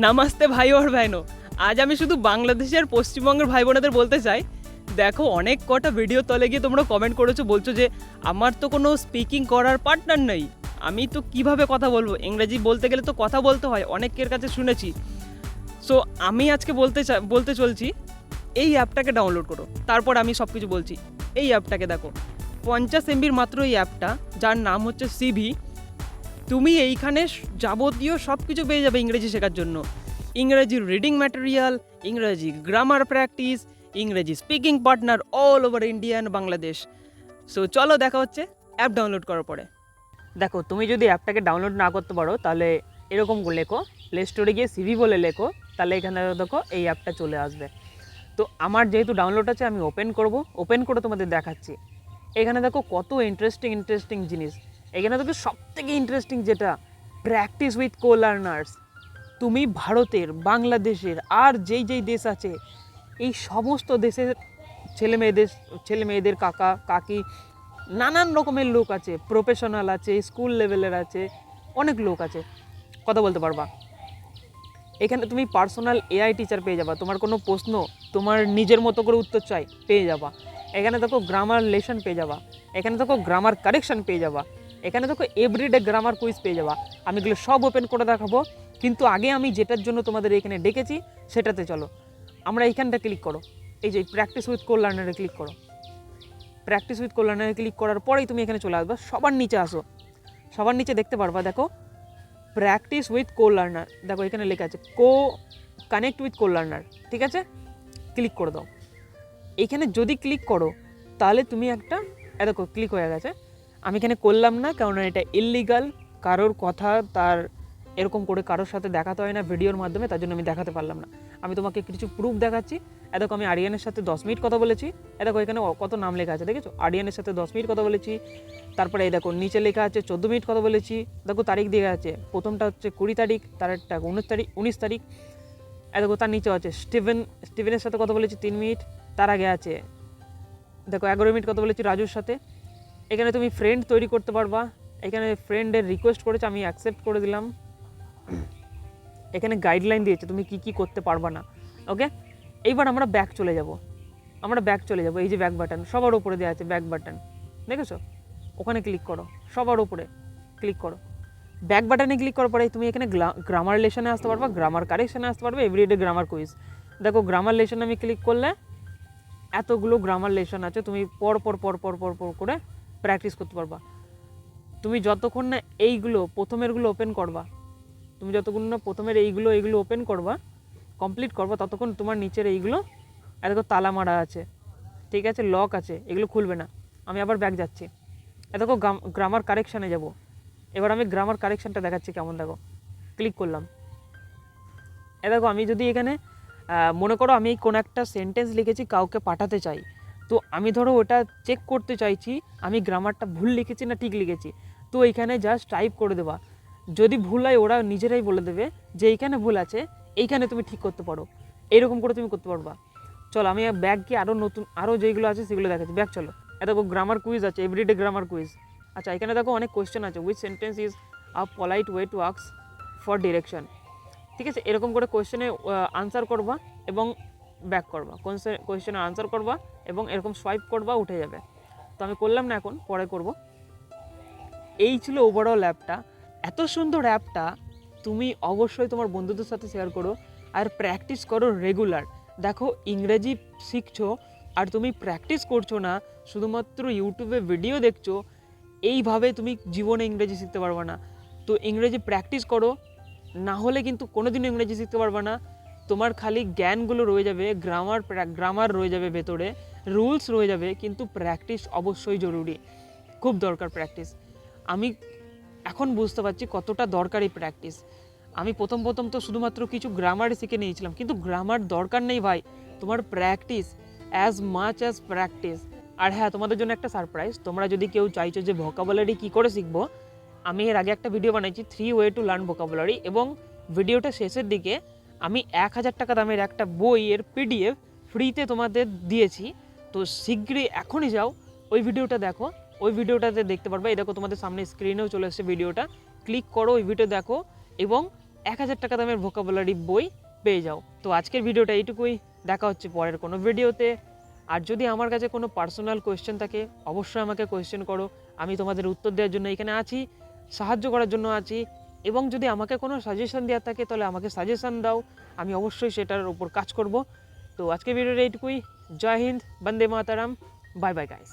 নামাস্তে ভাই ওর ভাইনো। আজ আমি শুধু বাংলাদেশের পশ্চিমবঙ্গের ভাই বোনেদের বলতে চাই, দেখো অনেক কটা ভিডিও তলে গিয়ে তোমরা কমেন্ট করেছো, বলছো যে আমার তো কোনো স্পিকিং করার পার্টনার নেই, আমি তো কিভাবে কথা বলবো, ইংরেজি বলতে গেলে তো কথা বলতে হয়, অনেকের কাছে শুনেছি। সো আমি আজকে বলতে চলছি, এই অ্যাপটাকে ডাউনলোড করো, তারপর আমি সব কিছু বলছি। এই অ্যাপটাকে দেখো, 50 MB মাত্র এই অ্যাপটা, যার নাম হচ্ছে সিভি। তুমি এইখানে যাবতীয় সব কিছু পেয়ে যাবে ইংরেজি শেখার জন্য। ইংরেজি রিডিং ম্যাটেরিয়াল, ইংরেজি গ্রামার প্র্যাকটিস, ইংরেজি speaking partner all over India and Bangladesh. So চলো দেখা হচ্ছে অ্যাপ ডাউনলোড করার পরে। দেখো, তুমি যদি অ্যাপটাকে ডাউনলোড না করতে পারো তাহলে এরকম লেখো, প্লে স্টোরে গিয়ে সিভি বলে লেখো, তাহলে এখানে দেখো এই অ্যাপটা চলে আসবে। তো আমার যেহেতু ডাউনলোড আছে, আমি ওপেন করে তোমাদের দেখাচ্ছি। এখানে দেখো কত ইন্টারেস্টিং জিনিস। এখানে দেখো সবথেকে ইন্টারেস্টিং যেটা, প্র্যাকটিস উইথ কো লার্নার্স। তুমি ভারতের, বাংলাদেশের আর যেই দেশ আছে, এই সমস্ত দেশের ছেলে মেয়েদের কাকা কাকি, নানান রকমের লোক আছে, প্রফেশনাল আছে, স্কুল লেভেলের আছে, অনেক লোক আছে, কথা বলতে পারবা। এখানে তুমি পার্সোনাল এআই টিচার পেয়ে যাবা, তোমার কোনো প্রশ্ন তোমার নিজের মতো করে উত্তর চাই পেয়ে যাবা। এখানে দেখো গ্রামার লেসন পেয়ে যাবা, এখানে দেখো গ্রামার কারেকশন পেয়ে যাবা, এখানে দেখো এভরিডে গ্রামার কুইজ পেয়ে যাবা। আমি এগুলো সব ওপেন করে দেখাবো, কিন্তু আগে আমি যেটার জন্য তোমাদের এখানে ডেকেছি সেটাতে চলো। আমরা এইখানটা ক্লিক করো, এই যে প্র্যাকটিস উইথ কো লার্নারে ক্লিক করো। প্র্যাকটিস উইথ কো লার্নারে ক্লিক করার পরেই তুমি এখানে চলে আসবা, সবার নিচে আসো, সবার নিচে দেখতে পারবা দেখো প্র্যাকটিস উইথ কো লার্নার, দেখো এখানে লেখা আছে কানেক্ট উইথ কো লার্নার, ঠিক আছে? ক্লিক করে দাও। এইখানে যদি ক্লিক করো তাহলে তুমি একটা, দেখো ক্লিক হয়ে গেছে। আমি এখানে করলাম না, কারণ এটা ইললিগাল, কারোর কথা তার এরকম করে কারোর সাথে দেখাতে হয় না ভিডিওর মাধ্যমে, তার জন্য আমি দেখাতে পারলাম না। আমি তোমাকে কিছু প্রুফ দেখাচ্ছি। দেখো আমি আরিয়ানের সাথে 10 মিনিট কথা বলেছি, দেখো এখানে কত নাম লেখা আছে, দেখেছো? আরিয়ানের সাথে 10 মিনিট কথা বলেছি। তারপরে এই দেখো নিচে লেখা আছে 14 মিনিট কথা বলেছি। দেখো তারিখ দিয়ে আছে, প্রথমটা হচ্ছে 20 তারিখ, তার একটা 19 তারিখ। দেখো তার নিচে আছে স্টিভেনের সাথে কথা বলেছি 3 মিনিট। তার আগে আছে দেখো 11 মিনিট কথা বলেছি রাজুর সাথে। এখানে তুমি ফ্রেন্ড তৈরি করতে পারবা, এখানে ফ্রেন্ডের রিকোয়েস্ট করেছে, আমি অ্যাকসেপ্ট করে দিলাম। এখানে গাইডলাইন দিয়েছে তুমি কি করতে পারবা না, ওকে? এইবার আমরা ব্যাক চলে যাব, এই যে ব্যাক বাটন সবার উপরে দেওয়া আছে, ব্যাক বাটন দেখেছো? ওখানে ক্লিক করো, সবার উপরে ক্লিক করো। ব্যাক বাটনে ক্লিক করার পরে তুমি এখানে গ্রামার লেসনে আসতে পারবা, গ্রামার কারেকশনে আসতে পারবে, এভরিডে গ্রামার কুইজ। দেখো গ্রামার লেসনে আমি ক্লিক করলে এতগুলো গ্রামার লেসন আছে, তুমি পর করে প্র্যাকটিস করতে পারবা। তুমি যতক্ষণ না এইগুলো প্রথমেরগুলো ওপেন করবা, এইগুলো ওপেন করবা, কমপ্লিট করবা, ততক্ষণ তোমার নিচের এইগুলো দেখো তালা মারা আছে, ঠিক আছে, লক আছে, এগুলো খুলবে না। আমি আবার ব্যাক যাচ্ছি, দেখো গ্রামার কারেকশানে যাব। এবার আমি গ্রামার কারেকশানটা দেখাচ্ছি কেমন, দেখো ক্লিক করলাম। দেখো আমি যদি এখানে মনে করো আমি কোনো একটা সেন্টেন্স লিখেছি, কাউকে পাঠাতে চাই, তো আমি ধরো ওটা চেক করতে চাইছি আমি গ্রামারটা ভুল লিখেছি না ঠিক লিখেছি, তো এইখানে জাস্ট টাইপ করে দেবা। যদি ভুল হয় ওরা নিজেরাই বলে দেবে যে এইখানে ভুল আছে, এইখানে তুমি ঠিক করতে পারো, এইরকম করে তুমি করতে পারবা। চলো আমি ব্যাক গিয়ে আরও যেগুলো আছে সেগুলো দেখাচ্ছি, ব্যাক চলো। দেখো গ্রামার কুইজ আছে, এভরিডে গ্রামার কুইজ। আচ্ছা এখানে দেখো অনেক কোয়েশ্চেন আছে, which sentence is a polite way to ask for direction, ঠিক আছে? এরকম করে কোয়েশ্চেনে আনসার করবা এবং ব্যাক করবা, কোয়েশ্চেনের আনসার করবা এবং এরকম সোয়াইপ করবা, উঠে যাবে। তো আমি করলাম না, এখন পরে করব। এই ছিল ওভারঅল অ্যাপটা। এত সুন্দর অ্যাপটা তুমি অবশ্যই তোমার বন্ধুদের সাথে শেয়ার করো আর প্র্যাকটিস করো রেগুলার। দেখো ইংরেজি শিখছো আর তুমি প্র্যাকটিস করছো না, শুধুমাত্র ইউটিউবে ভিডিও দেখছো, এইভাবে তুমি জীবনে ইংরেজি শিখতে পারবে না। তো ইংরেজি প্র্যাকটিস করো, না হলে কিন্তু কোনোদিনও ইংরেজি শিখতে পারবে না। তোমার খালি জ্ঞানগুলো রয়ে যাবে, গ্রামার রয়ে যাবে ভেতরে, রুলস রয়ে যাবে, কিন্তু প্র্যাকটিস অবশ্যই জরুরি, খুব দরকার প্র্যাকটিস। আমি এখন বুঝতে পারছি কতটা দরকারি প্র্যাকটিস। আমি প্রথম তো শুধুমাত্র কিছু গ্রামারই শিখে নিয়েছিলাম, কিন্তু গ্রামার দরকার নেই ভাই, তোমার practice, as much as practice. আর হ্যাঁ, তোমাদের জন্য একটা সারপ্রাইজ, তোমরা যদি কেউ চাইছো যে ভোকাবুলারি কী করে শিখবো, আমি এর আগে একটা ভিডিও বানাইছি 3 ওয়ে টু লার্ন ভোকাবুলারি, এবং ভিডিওটা শেষের দিকে আমি 1000 টাকা দামের একটা বইয়ের PDF ফ্রিতে তোমাদের দিয়েছি। তো শীঘ্রই এখনই যাও ওই ভিডিওটা দেখো, ওই ভিডিওটাতে দেখতে পারবে। এই দেখো তোমাদের সামনে স্ক্রিনেও চলে এসেছে ভিডিওটা, ক্লিক করো, ওই ভিডিও দেখো এবং 1000 টাকা দামের ভোকাবুলারি বই পেয়ে যাও। তো আজকের ভিডিওটা এইটুকুই, দেখা হচ্ছে পরের কোনো ভিডিওতে। আর যদি আমার কাছে কোনো পার্সোনাল কোয়েশ্চেন থাকে অবশ্যই আমাকে কোয়েশ্চেন করো, আমি তোমাদের উত্তর দেওয়ার জন্য এখানে আছি, সাহায্য করার জন্য আছি। এবং যদি আমাকে কোনো সাজেশন দেওয়ার থাকে তাহলে আমাকে সাজেশন দাও, আমি অবশ্যই সেটার উপর কাজ করব। তো আজকের ভিডিওটা এইটুকুই। জয় হিন্দ, বন্দে মাতারাম, বাই বাই গাইস।